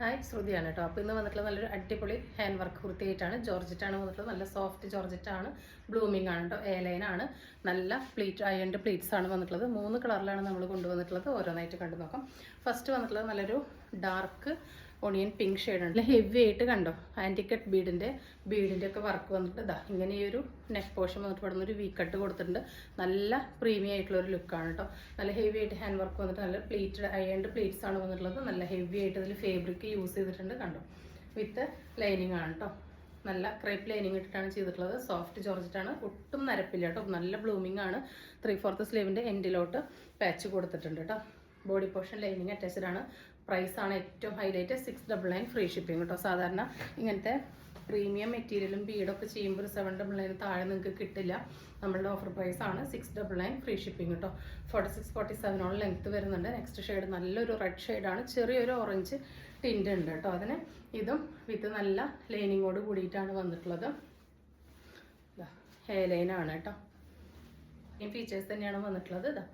Hi ശ്രുതിയാണ് കേട്ടോ. അപ്പോൾ ഇന്ന് വന്നിട്ടുള്ള നല്ലൊരു അടിപൊളി ഹാൻഡ് വർക്ക് കുർത്തിയായിട്ടാണ്. ജോർജറ്റാണ് വന്നിട്ടുള്ളത്. നല്ല സോഫ്റ്റ് ജോർജറ്റാണ്, ബ്ലൂമിംഗ് ആണ് കേട്ടോ, എ ലൈനാണ്. നല്ല പ്ലീറ്റ് അയൺഡ് പ്ലീറ്റ്സ് ആണ് വന്നിട്ടുള്ളത്. 3 കളറിലാണ് നമ്മൾ കൊണ്ടുവന്നിട്ടുള്ളത്. ഓരോന്നായിട്ട് കണ്ടു നോക്കാം. ഫസ്റ്റ് വന്നിട്ടുള്ളത് നല്ലൊരു ഡാർക്ക് ഓണിയൻ പിങ്ക് ഷെയ്ഡാണ്. ഹെവി ആയിട്ട് കണ്ടോ, ആൻറ്റിക്കട്ട് ബീഡിൻ്റെ ഒക്കെ വർക്ക് വന്നിട്ട് ഇതാ ഇങ്ങനെ ഈ ഒരു നെക്ക് പോർഷൻ വന്നിട്ട് ഇവിടെ നിന്നൊരു വി കട്ട് കൊടുത്തിട്ടുണ്ട്. നല്ല പ്രീമിയം ആയിട്ടുള്ള ഒരു ലുക്കാണ് കേട്ടോ. നല്ല ഹെവി ആയിട്ട് ഹാൻഡ് വർക്ക് വന്നിട്ട് നല്ല പ്ലീറ്റഡ് അയൺഡ് പ്ലീറ്റ്സ് ആണ് വന്നിട്ടുള്ളത്. നല്ല ഹെവി ആയിട്ട് ഇതിൽ ഫേബ്രിക് യൂസ് ചെയ്തിട്ടുണ്ട് കണ്ടോ. വിത്ത് ലൈനിങ് ആണ് കേട്ടോ. നല്ല ക്രേപ്പ് ലൈനിങ് ഇട്ടിട്ടാണ് ചെയ്തിട്ടുള്ളത്. സോഫ്റ്റ് ജോർജറ്റാണ്, ഒട്ടും നരപ്പില്ല കേട്ടോ. നല്ല ബ്ലൂമിംഗ് ആണ്. 3/4 സ്ലീവിൻ്റെ എൻഡിലോട്ട് പാച്ച് കൊടുത്തിട്ടുണ്ട് കേട്ടോ. ബോഡി പോർഷൻ ലൈനിങ് അറ്റാച്ച്ഡ് ആണ്. പ്രൈസാണ് ഏറ്റവും ഹൈലൈറ്റ്. 699 ഫ്രീ ഷിപ്പിംഗ് കേട്ടോ. സാധാരണ ഇങ്ങനത്തെ പ്രീമിയം മെറ്റീരിയലും ബീഡൊക്കെ ചെയ്യുമ്പോൾ 799 താഴെ നിങ്ങൾക്ക് കിട്ടില്ല. നമ്മളുടെ ഓഫർ പ്രൈസാണ് 699 ഫ്രീ ഷിപ്പിംഗ് കേട്ടോ. 46-47 ലെങ്ത്ത് വരുന്നുണ്ട്. നെക്സ്റ്റ് ഷെയ്ഡ് നല്ലൊരു റെഡ് ഷെയ്ഡാണ്. ചെറിയൊരു ഓറഞ്ച് ടിൻ്റ് ഉണ്ട് കേട്ടോ അതിന്. ഇതും വിത്ത് നല്ല ലൈനിങ്ങോട് കൂടിയിട്ടാണ് വന്നിട്ടുള്ളത്. ഹെയർ ലൈനാണ് കേട്ടോ. ഈ ഫീച്ചേഴ്സ് തന്നെയാണ് വന്നിട്ടുള്ളത്. ഇതാ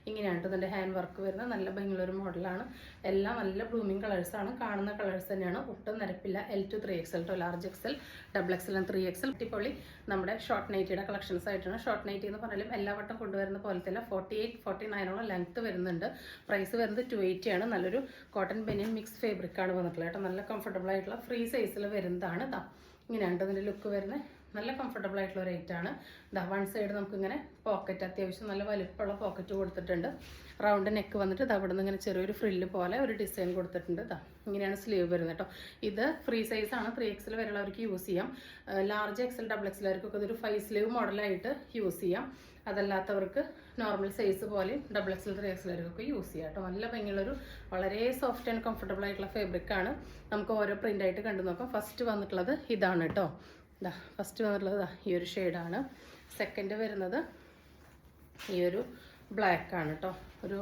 ഇങ്ങനെയാണ് കേട്ടോ ഇതിൻ്റെ ഹാൻഡ് വർക്ക് വരുന്നത്. നല്ല ഭംഗിയുള്ളൊരു മോഡലാണ്. എല്ലാം നല്ല ബ്ലൂമിങ് കളേഴ്സാണ്. കാണുന്ന കളേഴ്സ് തന്നെയാണ്. ഒട്ടും നിരപ്പില്ല. L to 3XL കേട്ടോ. Large XL, XXL and 3XL. അടിപൊളി നമ്മുടെ ഷോർട്ട് നൈറ്റിയുടെ കളക്ഷൻസ് ആയിട്ടാണ്. ഷോർട്ട് നൈറ്റി എന്ന് പറഞ്ഞാലും എല്ലാ വട്ടം കൊണ്ടുവരുന്ന പോലത്തെ അല്ല. 48-49 ലെങ്ത്ത് വരുന്നുണ്ട്. പ്രൈസ് വരുന്നത് 280 ആണ്. നല്ലൊരു കോട്ടൺ ബനിയൻ മിക്സ് ഫേബ്രിക്കാണ് വന്നിട്ടുള്ളത് കേട്ടോ. നല്ല കംഫർട്ടബിൾ ആയിട്ടുള്ള ഫ്രീ സൈസിൽ വരുന്നതാണ്. ഇതാ ഇങ്ങനെയാണ് ഇതിൻ്റെ ലുക്ക് വരുന്നത്. നല്ല കംഫർട്ടബിൾ ആയിട്ടുള്ള ഒരു റേറ്റാണ്. ഇതാ വൺ സൈഡ് നമുക്കിങ്ങനെ പോക്കറ്റ്, അത്യാവശ്യം നല്ല വലിപ്പമുള്ള പോക്കറ്റ് കൊടുത്തിട്ടുണ്ട്. റൗണ്ട് നെക്ക് വന്നിട്ട് ഇത് അവിടെ നിന്ന് ഇങ്ങനെ ചെറിയൊരു ഫ്രില്ല് പോലെ ഒരു ഡിസൈൻ കൊടുത്തിട്ടുണ്ട്. ഇതാ ഇങ്ങനെയാണ് സ്ലീവ് വരുന്നത് കേട്ടോ. ഇത് ഫ്രീ സൈസാണ്. 3XL വരെയുള്ളവർക്ക് യൂസ് ചെയ്യാം. ലാർജ് XL, XXLവർക്കൊക്കെ ഇതൊരു 5 സ്ലീവ് മോഡലായിട്ട് യൂസ് ചെയ്യാം. അതല്ലാത്തവർക്ക് നോർമൽ സൈസ് പോലെ XXL, 3XLവർക്കൊക്കെ യൂസ് ചെയ്യാം കേട്ടോ. നല്ല ഭംഗിയുള്ളൊരു വളരെ സോഫ്റ്റ് ആൻഡ് കംഫർട്ടബിൾ ആയിട്ടുള്ള ഫാബ്രിക്കാണ്. നമുക്ക് ഓരോ പ്രിൻ്റായിട്ട് കണ്ടു നോക്കാം. ഫസ്റ്റ് വന്നിട്ടുള്ളത് ഇതാണ് കേട്ടോ. ഇതാ ഫസ്റ്റ് വന്നിട്ടുള്ളത് ഈ ഒരു ഷെയ്ഡാണ്. സെക്കൻഡ് വരുന്നത് ഈ ഒരു ബ്ലാക്ക് ആണ് കേട്ടോ. ഒരു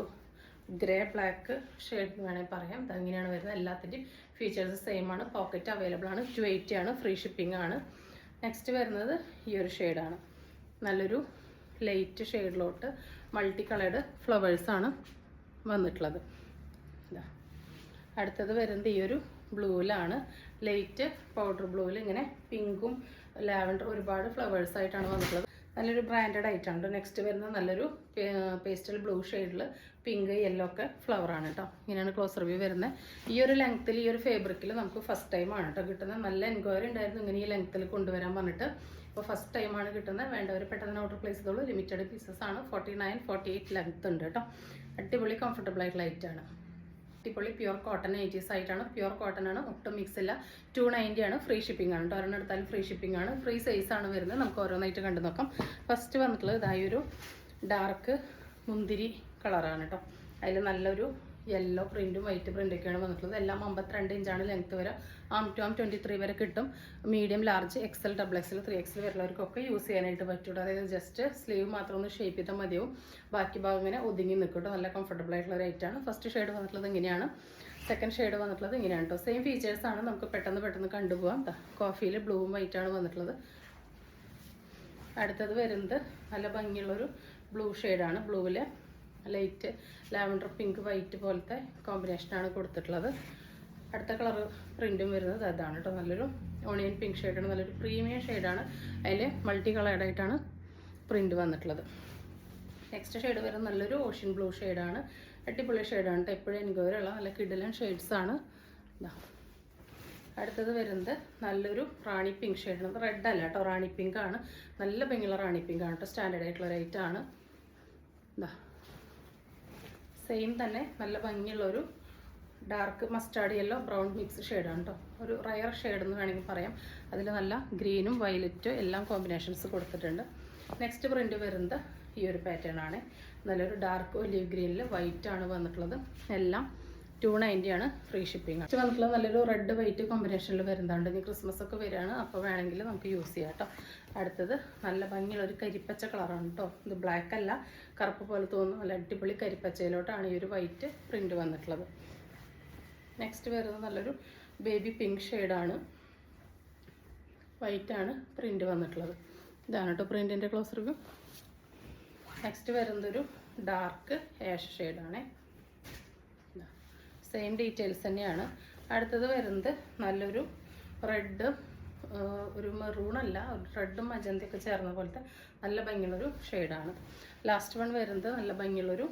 ഗ്രേ ബ്ലാക്ക് ഷെയ്ഡ് എന്ന് വേണമെങ്കിൽ പറയാം. ഇതങ്ങനെയാണ് വരുന്നത്. എല്ലാത്തിൻ്റെയും ഫീച്ചേഴ്സ് സെയിം ആണ്. പോക്കറ്റ് അവൈലബിൾ ആണ്. 280 ആണ്. ഫ്രീ ഷിപ്പിംഗ് ആണ്. നെക്സ്റ്റ് വരുന്നത് ഈ ഒരു ഷെയ്ഡാണ്. നല്ലൊരു ലൈറ്റ് ഷെയ്ഡിലോട്ട് മൾട്ടി കളേർഡ് ഫ്ലവേഴ്സാണ് വന്നിട്ടുള്ളത്. ഇതാ അടുത്തത് വരുന്നത് ഈ ഒരു ബ്ലൂവിലാണ്. ലൈറ്റ് പൗഡർ ബ്ലൂവിൽ ഇങ്ങനെ പിങ്കും ലാവൻഡർ ഒരുപാട് ഫ്ലവേഴ്സ് ആയിട്ടാണ് വന്നിട്ടുള്ളത്. നല്ലൊരു ബ്രാൻഡഡ് ആയിട്ടാണ്. നെക്സ്റ്റ് വരുന്നത് നല്ലൊരു പേസ്റ്റൽ ബ്ലൂ ഷെയ്ഡിൽ പിങ്ക് യെല്ലോ ഒക്കെ ഫ്ലവറാണ് കേട്ടോ. ഇങ്ങനെയാണ് ക്ലോസ് റിവ്യൂ വരുന്നത്. ഈ ഒരു ലെങ്ത്തിൽ ഈ ഒരു ഫേബ്രിക്കിൽ നമുക്ക് ഫസ്റ്റ് ടൈമാണ് കേട്ടോ കിട്ടുന്നത്. നല്ല എൻക്വയറി ഉണ്ടായിരുന്നു ഇങ്ങനെ ഈ ലെങ്ത്തിൽ കൊണ്ടുവരാൻ പറഞ്ഞിട്ട്. അപ്പോൾ ഫസ്റ്റ് ടൈമാണ് കിട്ടുന്നത്. വേണ്ടവർ പെട്ടെന്ന് ഓർഡർ പ്ലേസ് ചെയ്തോളൂ. ലിമിറ്റഡ് പീസസ് ആണ്. 49-48 ലെങ്ത്ത് ഉണ്ട് കേട്ടോ. അടിപൊളി കംഫർട്ടബിൾ ആയിട്ടുള്ള ലൈറ്റാണ്. അടിപൊളി പ്യുവർ കോട്ടൺ നൈറ്റീസ് ആയിട്ടാണ്. പ്യുവർ കോട്ടൺ ആണ്. ഒട്ടും മിക്സ് ഇല്ല. 290 ആണ്. ഫ്രീ ഷിപ്പിംഗ് ആണ് കേട്ടോ. ഒരെണ്ണം എടുത്താലും ഫ്രീ ഷിപ്പിംഗ് ആണ്. ഫ്രീ സൈസാണ് വരുന്നത്. നമുക്ക് ഓരോന്നായിട്ട് കണ്ടു നോക്കാം. ഫസ്റ്റ് വന്നിട്ടുള്ളത് ഇതായൊരു ഡാർക്ക് മുന്തിരി കളറാണ് കേട്ടോ. അതിൽ നല്ലൊരു യെല്ലോ പ്രിൻറ്റും വൈറ്റ് പ്രിൻ്റൊക്കെയാണ് വന്നിട്ടുള്ളത്. എല്ലാം 52 ഇഞ്ചാണ് ലെങ്ത്ത് വരെ. ആം ടു ആം 23 വരെ കിട്ടും. Medium, large, XL, XXL, 3XL വരുന്നവർക്കൊക്കെ യൂസ് ചെയ്യാനായിട്ട് പറ്റുള്ളൂ. അതായത് ജസ്റ്റ് സ്ലീവ് മാത്രം ഒന്ന് ഷേപ്പ് ചെയ്താൽ മതിയാവും. ബാക്കി ഭാഗം ഇങ്ങനെ ഒതുങ്ങി നിൽക്കും. നല്ല കംഫർട്ടബിൾ ആയിട്ടുള്ള റേറ്റാണ്. ഫസ്റ്റ് ഷെയ്ഡ് വന്നിട്ടുള്ളത് ഇങ്ങനെയാണ്. സെക്കൻഡ് ഷെയ്ഡ് വന്നിട്ടുള്ളത് ഇങ്ങനെയാണ് കേട്ടോ. സെയിം ഫീച്ചേഴ്സാണ്. നമുക്ക് പെട്ടെന്ന് കണ്ടുപോകാം. കോഫിയിൽ ബ്ലൂവും വൈറ്റാണ് വന്നിട്ടുള്ളത്. അടുത്തത് വരുന്നത് നല്ല ഭംഗിയുള്ളൊരു ബ്ലൂ ഷെയ്ഡാണ്. ബ്ലൂവിൽ ലൈറ്റ് ലാവൻഡർ പിങ്ക് വൈറ്റ് പോലത്തെ കോമ്പിനേഷനാണ് കൊടുത്തിട്ടുള്ളത്. അടുത്ത കളർ പ്രിൻറ്റും വരുന്നത് അതാണ് കേട്ടോ. നല്ലൊരു ഓണിയൻ പിങ്ക് ഷെയ്ഡാണ്. നല്ലൊരു പ്രീമിയം ഷെയ്ഡാണ്. അതിൽ മൾട്ടി കളേർഡായിട്ടാണ് പ്രിൻറ്റ് വന്നിട്ടുള്ളത്. നെക്സ്റ്റ് ഷെയ്ഡ് വരുന്നത് നല്ലൊരു ഓഷ്യൻ ബ്ലൂ ഷെയ്ഡാണ്. അടിപൊളി ഷെയ്ഡാണ് കേട്ടോ. എപ്പോഴും എൻക്വയറിയുള്ള നല്ല കിഡിലൻ ഷെയ്ഡ്സാണ്. അടുത്തത് വരുന്നത് നല്ലൊരു റാണി പിങ്ക് ഷെയ്ഡാണ്. റെഡ് അല്ല കേട്ടോ, റാണി പിങ്ക് ആണ്. നല്ല ഭംഗിയുള്ള റാണി പിങ്ക് ആണ് കേട്ടോ. സ്റ്റാൻഡേർഡ് ആയിട്ടുള്ള റേറ്റാണ്. സെയിം തന്നെ നല്ല ഭംഗിയുള്ളൊരു dark mustard yellow brown mix ഷെയ്ഡാണ് കേട്ടോ. ഒരു റയർ ഷെയ്ഡ് എന്ന് വേണമെങ്കിൽ പറയാം. അതിൽ നല്ല ഗ്രീനും വയലറ്റും എല്ലാം കോമ്പിനേഷൻസ് കൊടുത്തിട്ടുണ്ട്. നെക്സ്റ്റ് പ്രിൻറ്റ് വരുന്നത് ഈ ഒരു പാറ്റേൺ ആണ്. നല്ലൊരു ഡാർക്ക് ഒലിവ് ഗ്രീനിൽ വൈറ്റ് ആണ് വന്നിട്ടുള്ളത്. എല്ലാം 290 ആണ്. ഫ്രീ ഷിപ്പിംഗ് ആണ്. വന്നിട്ടുള്ളത് നല്ലൊരു റെഡ് വൈറ്റ് കോമ്പിനേഷനിൽ വരുന്നുണ്ട്. ഇനി ക്രിസ്മസ് ഒക്കെ വരികയാണ്. അപ്പോൾ വേണമെങ്കിൽ നമുക്ക് യൂസ് ചെയ്യാം കേട്ടോ. അടുത്തത് നല്ല ഭംഗിയുള്ള ഒരു കരിപ്പച്ച കളറാണ് കേട്ടോ. ഇത് ബ്ലാക്ക് അല്ല, കറുപ്പ് പോലെ തോന്നുന്നു. നല്ല അടിപൊളി കരിപ്പച്ചയിലോട്ടാണ് ഈ ഒരു വൈറ്റ് പ്രിൻറ്റ് വന്നിട്ടുള്ളത്. നെക്സ്റ്റ് വരുന്നത് നല്ലൊരു ബേബി പിങ്ക് ഷെയ്ഡാണ്. വൈറ്റാണ് പ്രിൻറ്റ് വന്നിട്ടുള്ളത്. ഇതാണ് കേട്ടോ പ്രിൻറ്റിൻ്റെ ക്ലോസ് റിവ്യൂ. നെക്സ്റ്റ് വരുന്നതൊരു ഡാർക്ക് ആഷ് ഷെയ്ഡാണ്. സെയിം ഡീറ്റെയിൽസ് തന്നെയാണ്. അടുത്തത് വരുന്നത് നല്ലൊരു റെഡ്, ഒരു മെറൂൺ അല്ല, റെഡും മജന്തയൊക്കെ ചേർന്ന പോലത്തെ നല്ല ഭംഗിയുള്ളൊരു ഷെയ്ഡാണ്. ലാസ്റ്റ് വൺ വരുന്നത് നല്ല ഭംഗിയുള്ളൊരു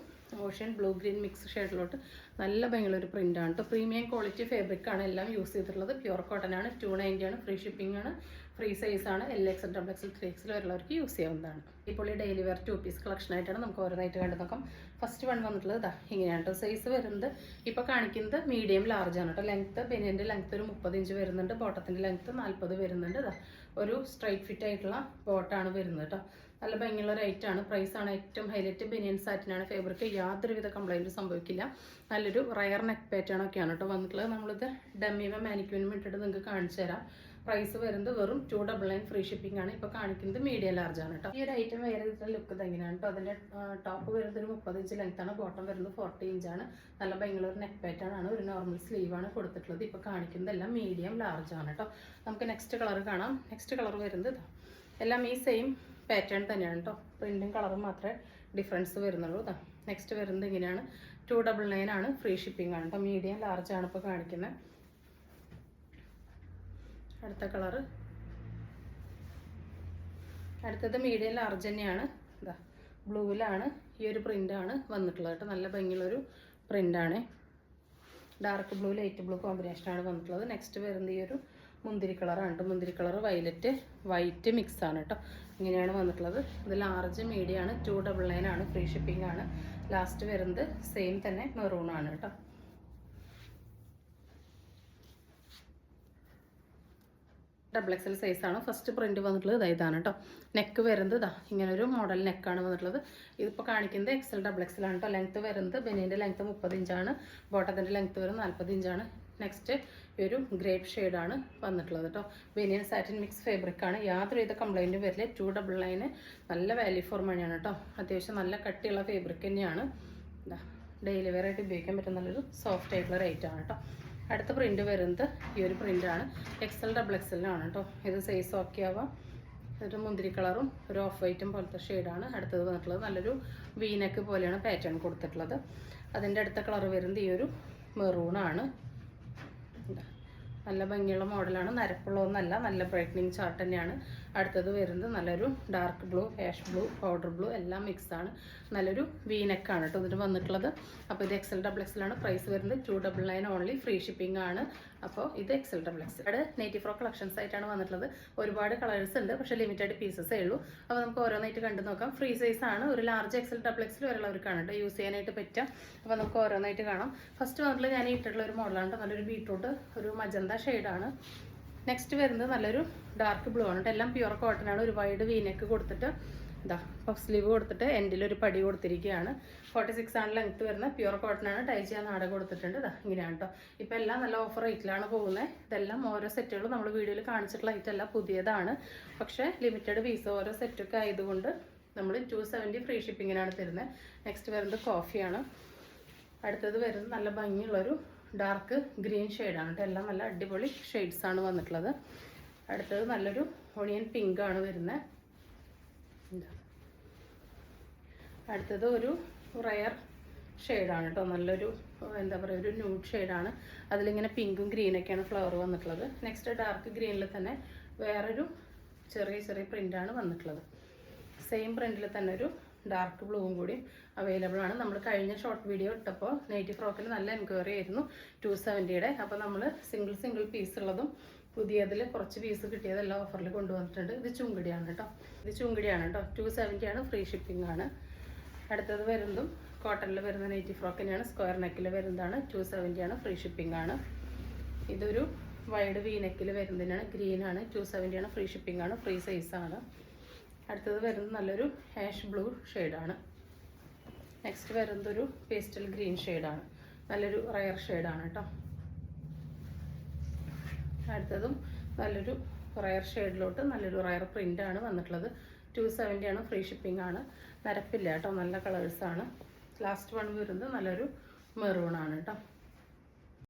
ഓഷ്യൻ ബ്ലൂ ഗ്രീൻ മിക്സ് ഷെയ്ഡിലോട്ട് നല്ല ഭംഗിയുള്ളൊരു പ്രിൻ്റാണ് കേട്ടോ. പ്രീമിയം ക്വാളിറ്റി ഫാബ്രിക്കാണ് എല്ലാം യൂസ് ചെയ്തിട്ടുള്ളത്. പ്യുവർ കോട്ടൺ ആണ്. 290 ആണ്. ഫ്രീ ഷിപ്പിംഗ് ആണ്. ഫ്രീ സൈസാണ്. LXL, XXL, 3XL വരുന്നവർക്ക് യൂസ് ചെയ്യാവുന്നതാണ്. ഇപ്പോൾ ഈ ഡെയിലി വെയർ 2 പീസ് കളക്ഷൻ ആയിട്ടാണ് നമുക്ക് ഓരോന്നായിട്ട് കണ്ടു നോക്കാം. ഫസ്റ്റ് വൺ വന്നിട്ടുള്ളത് ഇതാ ഇങ്ങനെയാണ് കേട്ടോ. സൈസ് വരുന്നത് ഇപ്പോൾ കാണിക്കുന്നത് മീഡിയം ലാർജ് ആണ് കേട്ടോ. ലെങ്ത്ത് ബനിയൻ്റെ ലെങ്ത്ത് ഒരു 30 ഇഞ്ച് വരുന്നുണ്ട്. ബോട്ടത്തിൻ്റെ ലെങ്ത്ത് 40 വരുന്നുണ്ട്. ഇതാ ഒരു സ്ട്രൈറ്റ് ഫിറ്റ് ആയിട്ടുള്ള ബോട്ടാണ് വരുന്നത് കേട്ടോ. നല്ല ഭംഗിയുള്ള റേറ്റാണ്. പ്രൈസാണ് ഏറ്റവും ഹൈലൈറ്റ്. ബനിയൻ സാറ്റിനാണ്. ഫാബ്രിക് യാതൊരുവിധ കംപ്ലൈൻറ്റ് സംഭവിക്കില്ല. നല്ലൊരു റയർ നെക്ക് പാറ്റേൺ ഒക്കെയാണ് കേട്ടോ വന്നിട്ടുള്ളത്. നമ്മളിത് ഡമ്മിയും മാനിക്യൂനും ഇട്ടിട്ട് നിങ്ങൾക്ക് കാണിച്ചു തരാം. പ്രൈസ് വരുന്നത് വെറും 299 ഫ്രീ ഷിപ്പിംഗ് ആണ്. ഇപ്പോൾ കാണിക്കുന്നത് മീഡിയം ലാർജ് ആണ് കേട്ടോ. ഈ ഒരു ഐറ്റം വേറെ ഇതിൻ്റെ ലുക്ക് തന്നെയാണ് കേട്ടോ. അതിൻ്റെ ടോപ്പ് വരുന്നത് ഒരു 30 ഇഞ്ച് ലെങ്ത് ആണ്. ബോട്ടം വരുന്നത് 40 ഇഞ്ചാണ്. നല്ല ഭംഗിയുള്ള ഒരു നെക്ക് പാറ്റേൺ ആണ്. ഒരു നോർമൽ സ്ലീവാണ് കൊടുത്തിട്ടുള്ളത്. ഇപ്പോൾ കാണിക്കുന്നതെല്ലാം മീഡിയം ലാർജ് ആണ് കേട്ടോ. നമുക്ക് നെക്സ്റ്റ് കളർ കാണാം. നെക്സ്റ്റ് കളർ വരുന്നത് എല്ലാം ഈ സെയിം പാറ്റേൺ തന്നെയാണ് കേട്ടോ. പ്രിൻറ്റും കളറും മാത്രമേ ഡിഫറൻസ് വരുന്നുള്ളൂ. ഇതാ നെക്സ്റ്റ് വരുന്നത് ഇങ്ങനെയാണ്. 299 ആണ്. ഫ്രീ ഷിപ്പിംഗ് ആണ് കേട്ടോ. മീഡിയം ലാർജ് ആണ് ഇപ്പോൾ കാണിക്കുന്നത്. അടുത്ത കളറ്, അടുത്തത് മീഡിയം ലാർജ് തന്നെയാണ്. ഇതാ ബ്ലൂവിലാണ് ഈ ഒരു പ്രിൻ്റാണ് വന്നിട്ടുള്ളത് കേട്ടോ. നല്ല ഭംഗിയുള്ളൊരു പ്രിൻ്റാണ്. ഡാർക്ക് ബ്ലൂ ലൈറ്റ് ബ്ലൂ കോമ്പിനേഷനാണ് വന്നിട്ടുള്ളത്. നെക്സ്റ്റ് വരുന്നത് ഈ ഒരു മുന്തിരി കളറാണ് കേട്ടോ. മുന്തിരി കളർ വയലറ്റ് വൈറ്റ് മിക്സ് ആണ് കേട്ടോ. ഇങ്ങനെയാണ് വന്നിട്ടുള്ളത്. ഇത് ലാർജ് മീഡിയം ആണ്. 299 ആണ്. ഫ്രീ ഷിപ്പിംഗ് ആണ്. ലാസ്റ്റ് വരുന്നത് സെയിം തന്നെ മെറൂൺ ആണ് കേട്ടോ. XXL സൈസാണ്. ഫസ്റ്റ് പ്രിൻറ്റ് വന്നിട്ടുള്ളത് ഇതാണ് കേട്ടോ. നെക്ക് വരുന്നത് ഇതാ ഇങ്ങനൊരു മോഡൽ നെക്കാണ് വന്നിട്ടുള്ളത്. ഇതിപ്പോൾ കാണിക്കുന്നത് XXL ആണ് കേട്ടോ. ലെങ്ത്ത് വരുന്നത് ബനിയൻ്റെ ലെങ്ത്ത് 30 ഇഞ്ചാണ്. ബോട്ടത്തിൻ്റെ ലെങ്ത്ത് വരുന്നത് 40 ഇഞ്ചാണ്. നെക്സ്റ്റ് ഈ ഒരു ഗ്രേപ്പ് ഷെയ്ഡാണ് വന്നിട്ടുള്ളത് കേട്ടോ. ബനിയൻ സാറ്റിൻ മിക്സ് ഫാബ്രിക്കാണ്. യാതൊരുവിധ കംപ്ലൈൻറ്റും വരില്ല. 299 നല്ല വാല്യൂ ഫോർ മണിയാണ് കേട്ടോ. അത്യാവശ്യം നല്ല കട്ടിയുള്ള ഫാബ്രിക് തന്നെയാണ്. ഇതാ ഡെയിലി വെയർ ആയിട്ട് ഉപയോഗിക്കാൻ പറ്റുന്ന നല്ലൊരു സോഫ്റ്റ് ആയിട്ടുള്ള റേറ്റാണ് കേട്ടോ. അടുത്ത പ്രിൻറ്റ് വരുന്നത് ഈ ഒരു പ്രിൻ്റാണ്. XXL ആണ് കേട്ടോ. ഇത് സൈസ് ഓക്കെ ആവാം. ഒരു മുന്തിരി കളറും ഒരു ഓഫ് വൈറ്റും പോലത്തെ ഷെയ്ഡാണ് അടുത്തത് വന്നിട്ടുള്ളത്. നല്ലൊരു വീനക്ക് പോലെയാണ് പാറ്റേൺ കൊടുത്തിട്ടുള്ളത്. അതിൻ്റെ അടുത്ത കളർ വരുന്നത് ഈ ഒരു മെറൂണാണ്. നല്ല ഭംഗിയുള്ള മോഡലാണ്. നരപ്പുള്ളതൊന്നല്ല. നല്ല ബ്രൈറ്റനിങ് ചാർട്ട് തന്നെയാണ്. അടുത്തത് വരുന്നത് നല്ലൊരു dark blue, ash blue, powder blue എല്ലാം മിക്സാണ്. നല്ലൊരു വീനെക്കാണ് കേട്ടോ ഇതിന് വന്നിട്ടുള്ളത്. അപ്പോൾ ഇത് XXL ആണ്. പ്രൈസ് വരുന്നത് 299 ഓൺലി. ഫ്രീ ഷിപ്പിംഗ് ആണ്. അപ്പോൾ ഇത് XXL. ഇവിടെ നെയ്റ്റി ഫ്രോക്ക് കളക്ഷൻസ് ആയിട്ടാണ് വന്നിട്ടുള്ളത്. ഒരുപാട് കളേഴ്സ് ഉണ്ട്. പക്ഷേ ലിമിറ്റഡ് പീസസേ ഉള്ളൂ. അപ്പോൾ നമുക്ക് ഓരോന്നായിട്ട് കണ്ടു നോക്കാം. ഫ്രീ സൈസ് ആണ്. ഒരു ലാർജ് XXL വരെയുള്ളവർക്കാണ് കേട്ടോ യൂസ് ചെയ്യാനായിട്ട് പറ്റുക. അപ്പോൾ നമുക്ക് ഓരോന്നായിട്ട് കാണാം. ഫസ്റ്റ് വന്നിട്ടുള്ള ഞാൻ ഇട്ടിട്ടുള്ള ഒരു മോഡലാണ്. നല്ലൊരു ബീട്രൂട്ട് ഒരു മജന്ത ഷെയ്ഡാണ്. നെക്സ്റ്റ് വരുന്നത് നല്ലൊരു ഡാർക്ക് ബ്ലൂ ആണ്. എല്ലാം പ്യുവർ കോട്ടൺ ആണ്. ഒരു വൈഡ് വീനെക്ക് കൊടുത്തിട്ട് ഇതാ പഫ് സ്ലീവ് കൊടുത്തിട്ട് എൻഡിലൊരു പടി കൊടുത്തിരിക്കുകയാണ്. 46 ആണ് ലെങ്ത്ത് വരുന്നത്. പ്യുവർ കോട്ടൺ ആണ്. ടൈ ചെയ്യാൻ നാട കൊടുത്തിട്ടുണ്ട്. ഇതാ ഇങ്ങനെയാണ് കേട്ടോ. ഇപ്പോൾ എല്ലാം നല്ല ഓഫർ റേറ്റിലാണ് പോകുന്നത്. ഇതെല്ലാം ഓരോ സെറ്റുകളും നമ്മൾ വീഡിയോയിൽ കാണിച്ചിട്ടുള്ള ഐറ്റം പുതിയതാണ്. പക്ഷേ ലിമിറ്റഡ് പീസ് ഓരോ സെറ്റൊക്കെ ആയതുകൊണ്ട് നമ്മൾ 270 ഫ്രീ ഷിപ്പിങ്ങിനാണ് തരുന്നത്. നെക്സ്റ്റ് വരുന്നത് കോഫിയാണ്. അടുത്തത് വരുന്നത് നല്ല ഭംഗിയുള്ളൊരു ഡാർക്ക് ഗ്രീൻ ഷെയ്ഡാണ് കേട്ടോ. എല്ലാം നല്ല അടിപൊളി ഷെയ്ഡ്സാണ് വന്നിട്ടുള്ളത്. അടുത്തത് നല്ലൊരു ഓണിയൻ പിങ്ക് ആണ് വരുന്നത്. അടുത്തത് ഒരു റയർ ഷെയ്ഡാണ് കേട്ടോ. നല്ലൊരു എന്താ പറയുക ഒരു ന്യൂഡ് ഷെയ്ഡാണ്. അതിലിങ്ങനെ പിങ്കും ഗ്രീനൊക്കെയാണ് ഫ്ലവർ വന്നിട്ടുള്ളത്. നെക്സ്റ്റ് ഡാർക്ക് ഗ്രീനിൽ തന്നെ വേറൊരു ചെറിയ പ്രിൻ്റാണ് വന്നിട്ടുള്ളത്. സെയിം പ്രിൻറ്റിൽ തന്നെ ഒരു ഡാർക്ക് ബ്ലൂവും കൂടി അവൈലബിൾ ആണ്. നമ്മൾ കഴിഞ്ഞ ഷോർട്ട് വീഡിയോ ഇട്ടപ്പോൾ നെയ്റ്റി ഫ്രോക്കിൽ നല്ല എൻക്വയറി ആയിരുന്നു 270യുടെ. അപ്പോൾ നമ്മൾ സിംഗിൾ പീസ് ഉള്ളതും പുതിയതിൽ കുറച്ച് പീസ് കിട്ടിയതെല്ലാം ഓഫറിൽ കൊണ്ടുവന്നിട്ടുണ്ട്. ഇത് ചുങ്കിടിയാണ് കേട്ടോ. 270 ആണ്. ഫ്രീ ഷിപ്പിംഗ് ആണ്. അടുത്തത് വരുന്നതും കോട്ടണിൽ വരുന്ന നെയ്റ്റി ഫ്രോക്ക് തന്നെയാണ്. സ്ക്വയർ നെക്കിൽ വരുന്നതാണ്. 270 ആണ്. ഫ്രീ ഷിപ്പിംഗ് ആണ്. ഇതൊരു വൈഡ് വി നെക്കിൽ വരുന്നതിനാണ്. ഗ്രീനാണ്. 270 ആണ്. ഫ്രീ ഷിപ്പിംഗ് ആണ്. ഫ്രീ സൈസാണ്. അടുത്തത് വരുന്നത് നല്ലൊരു ആഷ് ബ്ലൂ ഷെയ്ഡാണ്. നെക്സ്റ്റ് വരുന്നത് ഒരു പേസ്റ്റൽ ഗ്രീൻ ഷെയ്ഡാണ്. നല്ലൊരു റയർ ഷെയ്ഡാണ് കേട്ടോ. അടുത്തതും നല്ലൊരു റയർ ഷെയ്ഡിലോട്ട് നല്ലൊരു റയർ പ്രിൻ്റാണ് വന്നിട്ടുള്ളത്. 270 ആണ്. ഫ്രീ ഷിപ്പിംഗ് ആണ്. നരപ്പില്ല കേട്ടോ. നല്ല കളേഴ്സാണ്. ലാസ്റ്റ് വൺ വരുന്നത് നല്ലൊരു മെറൂണാണ് കേട്ടോ.